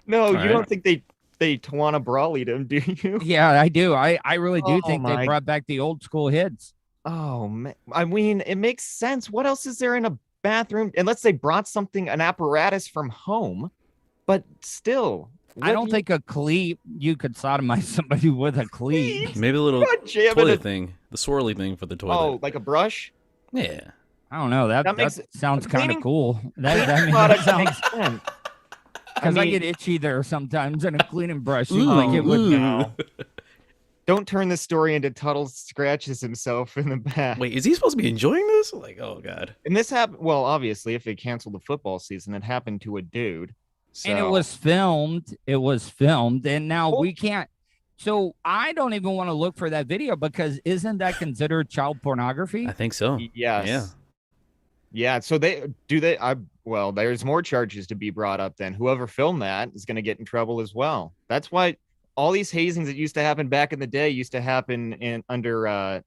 No, All you right. don't think they Tawana Brawleyed him, do you? Yeah, I do. I really do Oh think they my- brought back the old school hits. Oh man, I mean, it makes sense. What else is there in a bathroom? Unless they brought an apparatus from home, but still, I don't think a cleat, you could sodomize somebody with a cleat. Maybe a little God, jamming toilet it. thing. The swirly thing for the toilet. Oh, like a brush? Yeah. I don't know. That makes- sounds kind of cleaning- cool. That Cleaning that product sounds makes sense. because I mean- get itchy there sometimes, and a cleaning brush Ooh, seems like it would. No. Don't turn this story into Tuddle scratches himself in the back. Wait, is he supposed to be enjoying this? Like, oh god. And this happened. Well, obviously, if they canceled the football season, it happened to a dude. So. And it was filmed. It was filmed, and now we can't. So I don't even want to look for that video because isn't that considered child pornography? I think so. Yes. Yeah. Yeah. So well, there's more charges to be brought up then. Whoever filmed that is going to get in trouble as well. That's why all these hazings that used to happen back in the day used to happen under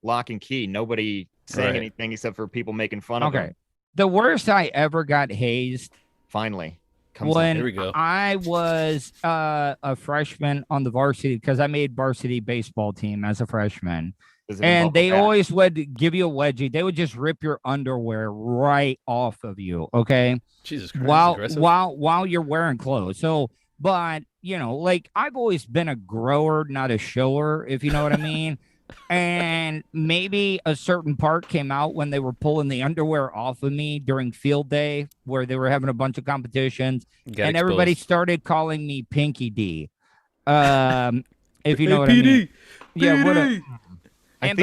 lock and key. Nobody saying Right. anything except for people making fun of Okay. them. The worst I ever got hazed Finally. Comes when Here we go. I was a freshman on the varsity because I made varsity baseball team as a freshman. And they always would give you a wedgie. They would just rip your underwear right off of you. Okay. Jesus Christ. While you're wearing clothes. So, but like I've always been a grower, not a shower, if you know what I mean. And maybe a certain part came out when they were pulling the underwear off of me during field day, where they were having a bunch of competitions, and everybody started calling me Pinky D. If you know what I mean. Yeah. And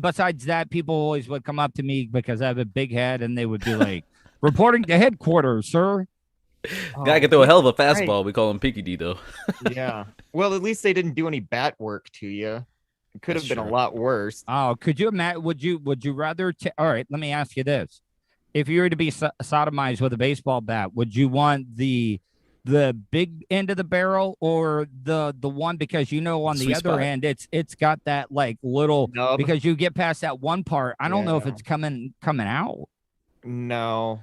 besides that, people always would come up to me because I have a big head, and they would be like, "Reporting to headquarters, sir." Guy can throw a hell of a fastball. We call him Pinky D, though. Yeah. Well, at least they didn't do any bat work to you. It could have been a lot worse. Oh, could you imagine? Would you rather? All right, let me ask you this: if you were to be sodomized with a baseball bat, would you want the big end of the barrel or the one, because on the other end it's got that like little nub. Because you get past that one part, I don't know if it's coming out. No.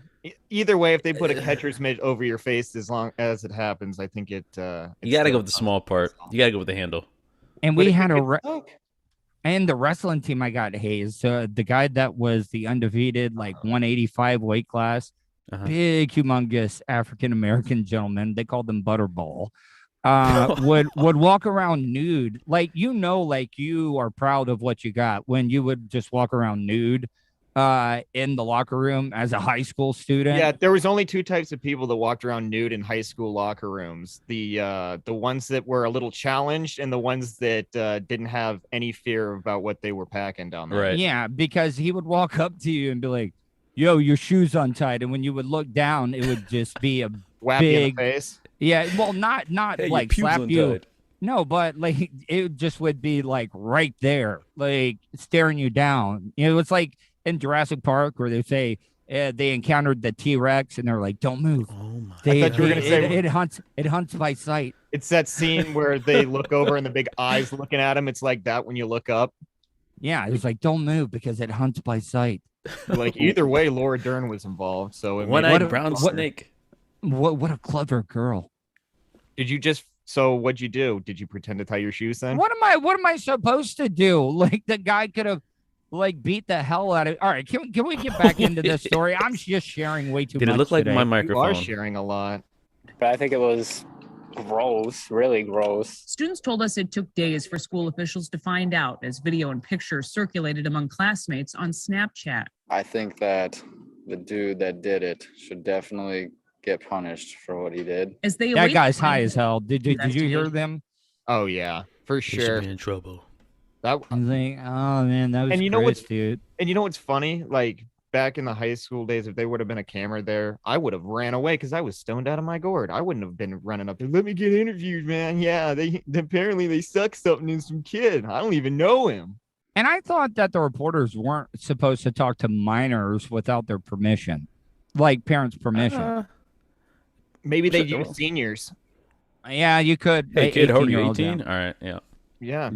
Either way, if they put a catcher's mitt over your face, as long as it happens, I think it. You got to go with the small part. You got to go with the handle. And we had and the wrestling team I got hazed. The guy that was the undefeated, like 185 weight class, big, humongous African-American gentleman. They called them Butterball. Would walk around nude. Like you are proud of what you got when you would just walk around nude in the locker room as a high school student. Yeah, there was only two types of people that walked around nude in high school locker rooms. The ones that were a little challenged and the ones that didn't have any fear about what they were packing down there. Right. Yeah, because he would walk up to you and be like, "Yo, your shoes untied," and when you would look down, it would just be a whap big you in the face. Yeah, well, not hey, like slap you. No, but like it just would be like right there, like staring you down. It's like in Jurassic Park where they say they encountered the T-Rex and they're like, "Don't move." Oh my! I thought you were gonna say it hunts by sight. It's that scene where they look over and the big eyes looking at him. It's like that when you look up. Yeah, it was like, "Don't move because it hunts by sight." Like either way, Laura Dern was involved. So one-eyed brown snake. What a clever girl. What'd you do? Did you pretend to tie your shoes then? What am I supposed to do? Like the guy could have like beat the hell out of. All right, can we get back into this story? I'm just sharing way too much. Did it look like today. my microphone? You are sharing a lot. But I think it was gross, really gross. Students told us it took days for school officials to find out, as video and pictures circulated among classmates on Snapchat. I think that the dude that did it should definitely get punished for what he did. As they that guy's high as hell. Did you hear them? Oh yeah, for sure. He should be in trouble. I'm like, oh man, that was. And you know what's, dude? And you know what's funny? Like back in the high school days, if there would have been a camera there, I would have ran away because I was stoned out of my gourd. I wouldn't have been running up there. Let me get interviewed, man. Yeah, they apparently they suck something in some kid. I don't even know him. And I thought that the reporters weren't supposed to talk to minors without their permission, like parents' permission. Maybe they use seniors. Yeah, you could. Hey, kid, how old are you? 18? All right, yeah. Yeah,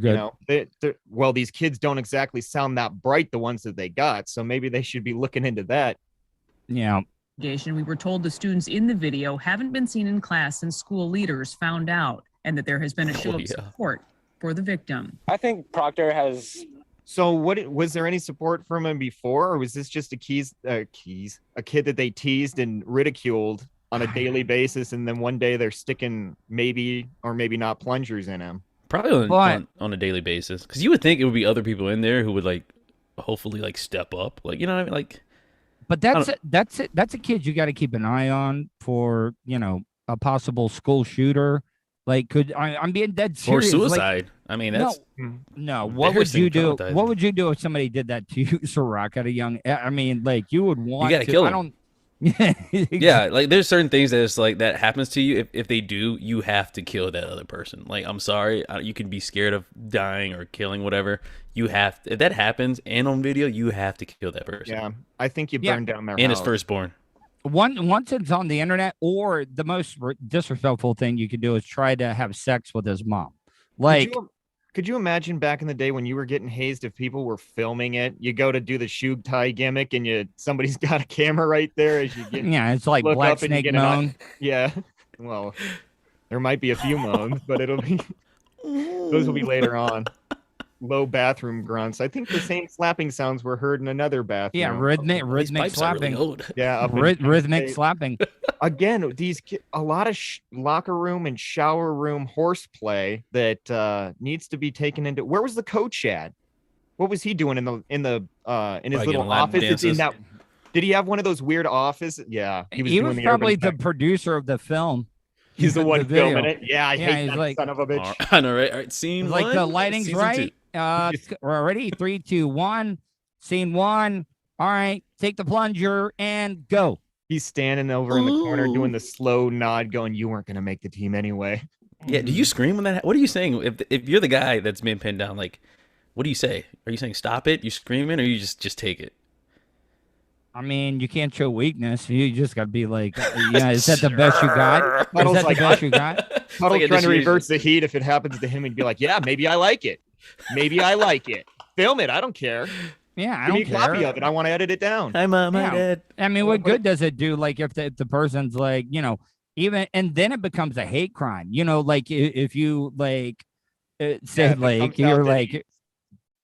well, these kids don't exactly sound that bright, the ones that they got, so maybe they should be looking into that. Yeah. We were told the students in the video haven't been seen in class since school leaders found out, and that there has been a show of support for the victim. I think Proctor has. So, was there any support from him before, or was this just a kid that they teased and ridiculed on a daily basis, and then one day they're sticking maybe or maybe not plungers in him? Probably on a daily basis, because you would think it would be other people in there who would like, hopefully like step up, like, you know what I mean, like. But that's a kid you got to keep an eye on for, a possible school shooter. Like, I'm being dead serious. Or suicide. Like, I mean, that's no. What would you do? What would you do if somebody did that to you, Ciroc, at a young? I mean, like you would want. You got to kill him. Yeah, like there's certain things that it's like that happens to you. If they do, you have to kill that other person. Like, I'm sorry, you can be scared of dying or killing, whatever. You have to, if that happens and on video, you have to kill that person. Yeah, I think you burn down their and house. his firstborn. Once it's on the internet, or the most disrespectful thing you could do is try to have sex with his mom. Like, could you imagine back in the day when you were getting hazed, if people were filming it? You go to do the shoe tie gimmick, and somebody's got a camera right there as you get. Yeah, it's like Black Snake moan. Yeah, well, there might be a few moans, but it'll be those will be later on. low bathroom grunts. I think the same slapping sounds were heard in another bathroom. Yeah, rhythmic slapping. Yeah, rhythmic slapping. Again, a lot of locker room and shower room horseplay that needs to be taken into. Where was the coach at? What was he doing in his little office? Did he have one of those weird offices? Yeah, he was probably the producer of the film. He's the one filming it. Yeah, I hate that son of a bitch. I know, right? All right, scene like one. the lighting's right. We're ready. 3, 2, 1. Scene 1. All right, take the plunger and go. He's standing over in the corner doing the slow nod, going, "You weren't gonna make the team anyway." Yeah, do you scream when that? What are you saying? If you're the guy that's been pinned down, like, what do you say? Are you saying stop it? You screaming, or you just take it? I mean, you can't show weakness. You just got to be like, yeah, is that the best you got? Is that the best you got? Tuddle's trying to reverse the heat if it happens to him and be like, yeah, maybe I like it. Maybe I like it. Film it. I don't care. Yeah, I Give don't me a care. copy of it. I want to edit it down. Hi, Mom. Hi, Dad. I mean, what good does it do? Like, if the person's like, even, and then it becomes a hate crime. Like if you like said like you're like.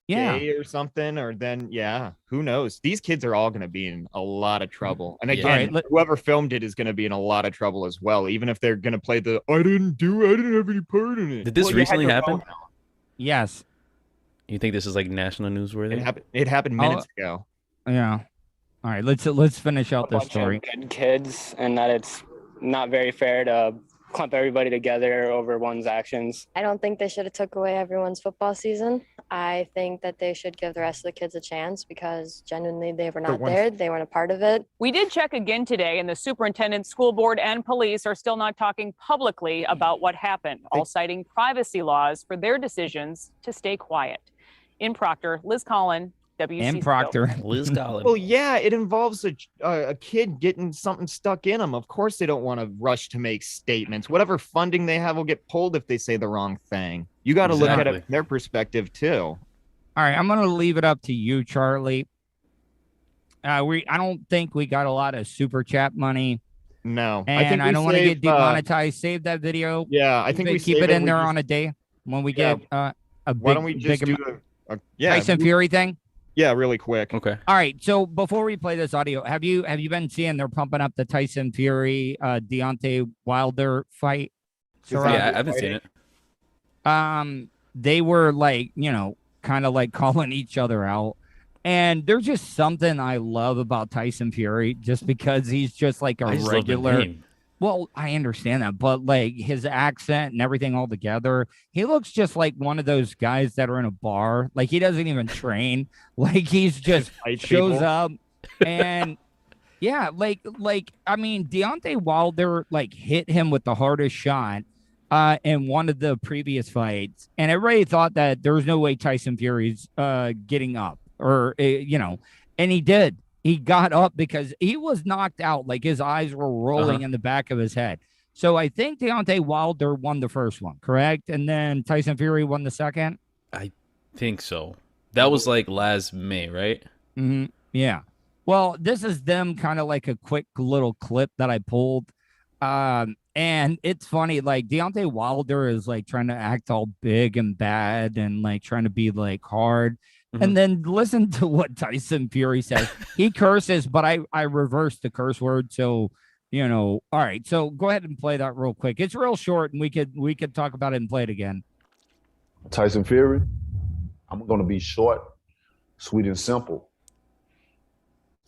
Yeah, or something, or then who knows? These kids are all going to be in a lot of trouble. And again, whoever filmed it is going to be in a lot of trouble as well. Even if they're going to play I didn't have any part in it. Did this recently happen? Yes. You think this is like national newsworthy? It happened minutes ago. Yeah. All right, let's finish out this story. Good kids, and that it's not very fair to clump everybody together over one's actions. I don't think they should have took away everyone's football season. I think that they should give the rest of the kids a chance because genuinely they were not there. They weren't a part of it. We did check again today, and the superintendent, school board, and police are still not talking publicly about what happened, all citing privacy laws for their decisions to stay quiet. In Proctor, Liz Collin, WCCO. In Proctor. Liz Collin. Well, yeah, it involves a kid getting something stuck in them. Of course, they don't want to rush to make statements. Whatever funding they have will get pulled if they say the wrong thing. You got to look at it from their perspective too. All right, I'm going to leave it up to you, Charlie. I don't think we got a lot of super chat money. No, and I don't want to get demonetized. Save that video. Yeah, I think we keep it in there on a day when we get a big. Why don't we just do Tyson Fury thing? Yeah, really quick. Okay. All right. So before we play this audio, have you been seeing they're pumping up the Tyson Fury Deontay Wilder fight? Yeah, I haven't seen it. They were like, kind of like calling each other out. And there's just something I love about Tyson Fury, just because he's just like a regular. Well, I understand that, but like his accent and everything all together, he looks just like one of those guys that are in a bar. Like he doesn't even train. Like he's just shows up and yeah, like I mean, Deontay Wilder like hit him with the hardest shot in one of the previous fights, and everybody thought that there was no way Tyson Fury's getting up, or and he did. He got up because he was knocked out. Like his eyes were rolling in the back of his head. So I think Deontay Wilder won the first one, correct? And then Tyson Fury won the second? I think so. That was like last May, right? Mm-hmm. Yeah. Well, this is them kind of like a quick little clip that I pulled. And it's funny, like Deontay Wilder is like trying to act all big and bad and like trying to be like hard. And then listen to what Tyson Fury says. He curses, but I reversed the curse word. So, all right. So go ahead and play that real quick. It's real short, and we could talk about it and play it again. Tyson Fury, I'm going to be short, sweet, and simple.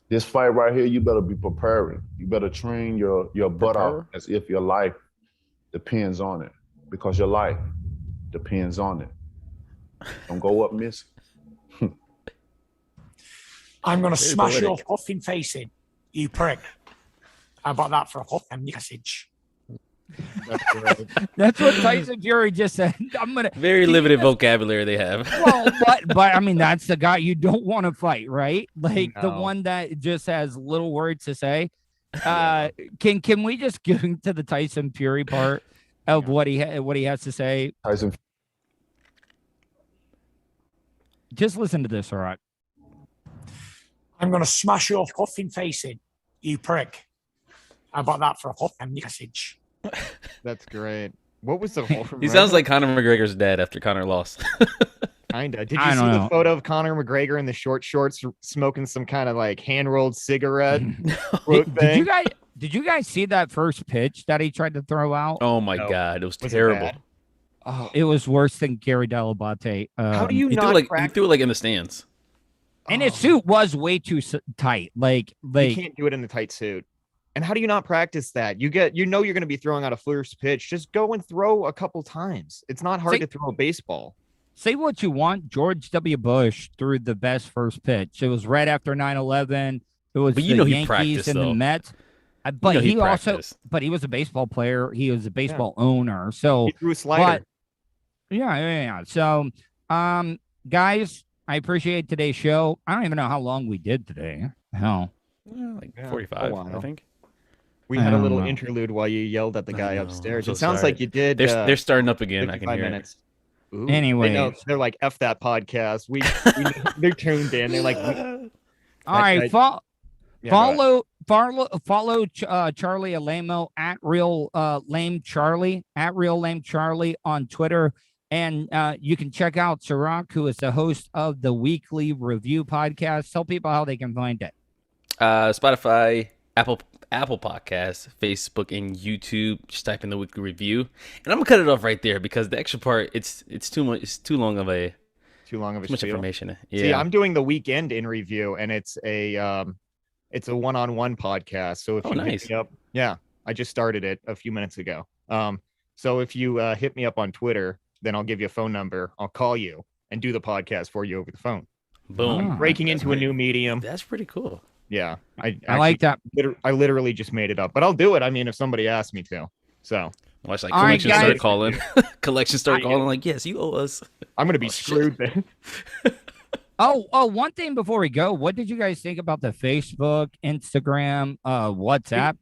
This fight right here, you better be preparing. You better train your butt out as if your life depends on it, because your life depends on it. Don't go up missing. I'm going to smash your huffing face in, you prick. How about that for a huffing message? That's what Tyson Fury just said. Very limited vocabulary they have. Well, but I mean, that's the guy you don't want to fight, right? Like the one that just has little words to say. Can we just get into the Tyson Fury part of what he has to say? Tyson. Just listen to this, all right? I'm going to smash your huffing face in, you prick. How about that for a huffing message? That's great. What was the whole? He sounds like Conor McGregor's dad after Conor lost. Kinda. Did you see the photo of Conor McGregor in the short shorts smoking some kind of like hand-rolled cigarette? Did you guys see that first pitch that he tried to throw out? Oh my God, it was terrible. Oh, it was worse than Gary Delabate. How do you he not he threw it like in the stands? And his suit was way too tight. Like you can't do it in the tight suit. And how do you not practice that? You're going to be throwing out a first pitch. Just go and throw a couple times. It's not hard to throw a baseball. Say what you want. George W. Bush threw the best first pitch. It was right after 9/11. It was the Yankees and the Mets. But he was a baseball player. He was a baseball owner. So he threw a slider. Yeah. So, guys, I appreciate today's show. I don't even know how long we did today. Hell, like 45, I think. We had a little interlude while you yelled at the guy upstairs. It sounds like you did. They're starting up again. I can hear minutes. Ooh, anyway, they're like F that podcast. They're tuned in. They're like, all right, follow Charlie Alamo at Real Lame Charlie on Twitter, and you can check out Sirach, who is the host of the Weekly Review podcast. Tell people how they can find it. Spotify, Apple Podcasts, Facebook, and YouTube. Just type in the Weekly Review, and I'm gonna cut it off right there because the extra part it's too much. It's too long of a much information. Yeah. See, I'm doing the Weekend in Review, and it's a one-on-one podcast. So if you hit me up, I just started it a few minutes ago. So if you hit me up on Twitter, then I'll give you a phone number. I'll call you and do the podcast for you over the phone. Boom! Breaking into a new medium. That's pretty cool. Yeah, I like that. I literally just made it up, but I'll do it. I mean, if somebody asks me to. So watch collection start calling. Collection start calling like, yes, you owe us. I'm gonna be screwed then. Oh, one thing before we go, what did you guys think about the Facebook, Instagram, WhatsApp?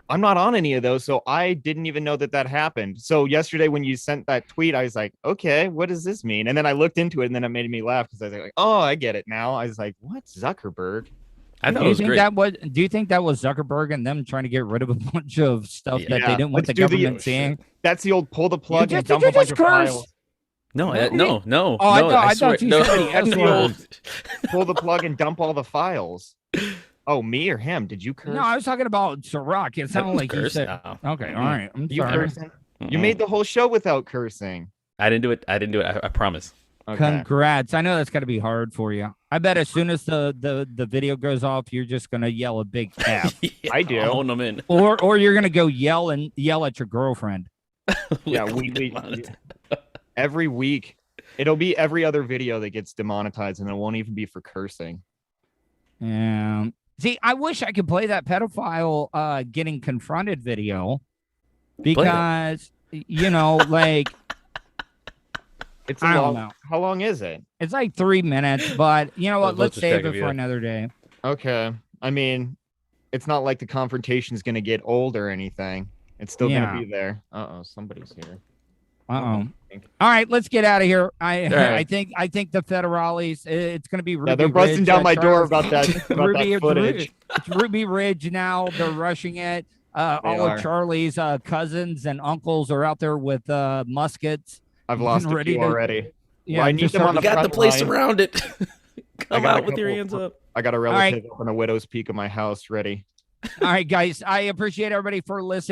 I'm not on any of those, so I didn't even know that happened. So yesterday when you sent that tweet, I was like, okay, what does this mean? And then I looked into it, and then it made me laugh because I was like, oh, I get it now. I was like, what, Zuckerberg? I thought it was great. Do you think that was Zuckerberg and them trying to get rid of a bunch of stuff that they didn't want the government seeing? That's the old pull the plug and dump a bunch of files. No. Oh, I thought you said the pull the plug and dump all the files. Oh, me or him? Did you curse? No, I was talking about Sirach. It sounded like you said. Okay, all right. I'm sorry. Cursing? You made the whole show without cursing. I didn't do it. I promise. Okay. Congrats. I know that's got to be hard for you. I bet as soon as the video goes off, you're just gonna yell a big F. I do. I'll hold them in. Or you're gonna go yell at your girlfriend. Yeah, every week. It'll be every other video that gets demonetized, and it won't even be for cursing. Yeah. See, I wish I could play that pedophile getting confronted video because like it's I don't know. How long is it? It's like 3 minutes, but you know what? Let's save it for another day. Okay. I mean, it's not like the confrontation is going to get old or anything. It's still going to be there. Somebody's here. All right, let's get out of here. I think the federales. It's going to be Ruby they're busting Ridge, down my door about that footage. It's Ruby Ridge now. They're rushing it. All of Charlie's cousins and uncles are out there with muskets. I've lost a few already. Yeah, well, I need them on the got the place line. around it. Come out with your hands up. I got a relative up on a widow's peak of my house ready. All right, guys. I appreciate everybody for listening.